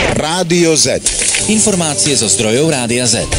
Rádio Z. Informácie zo zdrojov Rádia Z.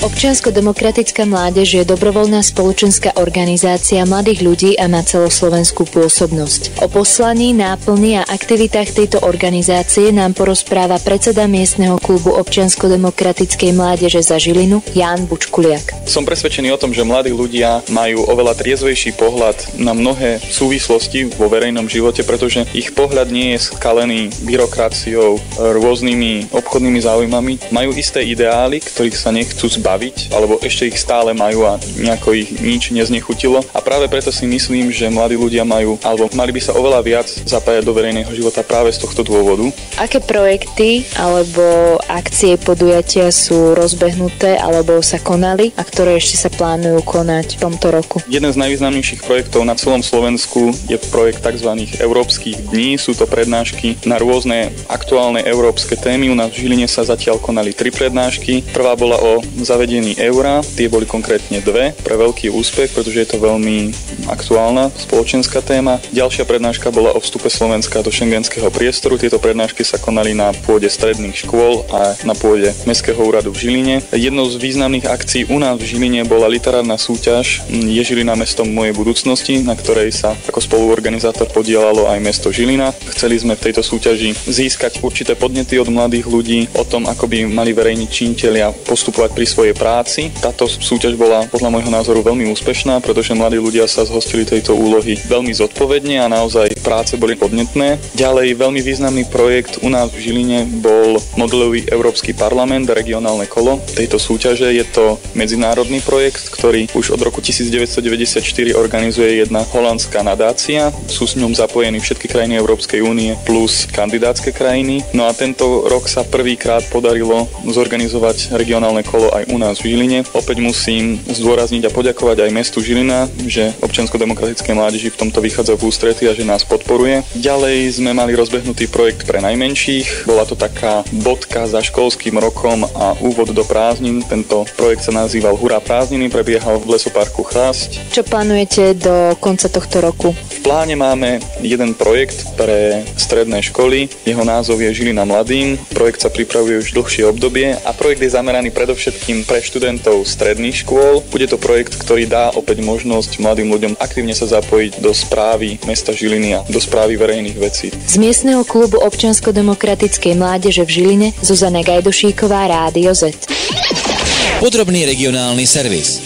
Občiansko-demokratická mládež je dobrovoľná spoločenská organizácia mladých ľudí a má celoslovenskú pôsobnosť. O poslaní, náplni a aktivitách tejto organizácie nám porozpráva predseda miestneho klubu Občiansko-demokratickej mládeže za Žilinu Ján Bučkuliak. Som presvedčený o tom, že mladí ľudia majú oveľa triezvejší pohľad na mnohé súvislosti vo verejnom živote, pretože ich pohľad nie je skalený byrokraciou, rôznymi obchodnými záujmami. Majú isté ideály, ktorých sa nechcú zbaviť, alebo ešte ich stále majú a nejako ich nič neznechutilo. A práve preto si myslím, že mladí ľudia majú, alebo mali by sa oveľa viac zapájať do verejného života práve z tohto dôvodu. Aké projekty alebo akcie, podujatia sú rozbehnuté alebo sa konali a ktoré ešte sa plánujú konať v tomto roku? Jeden z najvýznamnejších projektov na celom Slovensku je projekt tzv. Európskych dní. Sú to prednášky na rôzne aktuálne európske témy. U nás v Žiline sa zatiaľ konali 3 prednášky. Prvá bola o zavedení eura. Tie boli konkrétne 2 pre veľký úspech, pretože je to veľmi aktuálna spoločenská téma. Ďalšia prednáška bola o vstupe Slovenska do šengenského priestoru. Tieto prednášky sa konali na pôde stredných škôl a na pôde Mestského úradu v Žiline. Jednou z významných akcií u nás v Žiline bola literárna súťaž Je Žilina mestom mojej budúcnosti, na ktorej sa ako spoluorganizátor podielalo aj mesto Žilina. Chceli sme v tejto súťaži získať určité podnety od mladých ľudí o tom, ako by mali verejní činitelia postupovať pri svojej práci. Táto súťaž bola podľa môjho názoru veľmi úspešná, pretože mladí ľudia sa zhostili tejto úlohy veľmi zodpovedne a naozaj práce boli podnetné. Ďalej veľmi významný projekt u nás v Žiline bol modelový Európsky parlament, regionálne kolo tejto súťaže. Je to medzinárodný projekt, ktorý už od roku 1994 organizuje jedna holandská nadácia. Sú s ňom zapojení všetky krajiny Európskej únie plus kandidátske krajiny. No a tento rok sa prvýkrát podarilo zorganizovať regionálne kolo aj u nás v Žiline. Opäť musím zdôrazniť a poďakovať aj mestu Žilina, že Občiansko-demokratické mládeži v tomto vychádza v ústrety a že nás podporuje. Ďalej sme mali rozbehnutý projekt pre najmenších. Bola to taká bodka za školským rokom a úvod do prázdnin. Tento projekt sa nazýval Hurá prázdniny, prebiehal v lesoparku Chrásť. Čo plánujete do konca tohto roku? V pláne máme jeden projekt pre stredné školy. Jeho názov je Žilina mladým. Projekt sa pripravuje už dlhšie obdobie a projekt je zameraný predovšetkým pre študentov stredných škôl. Bude to projekt, ktorý dá opäť možnosť mladým ľuďom aktívne sa zapojiť do správy mesta Žiliny a do správy verejných vecí. Z miestneho klubu Občiansko-demokratickej mládeže v Žiline Zuzana Gajdošíková, Rádio Z. Podrobný regionálny servis.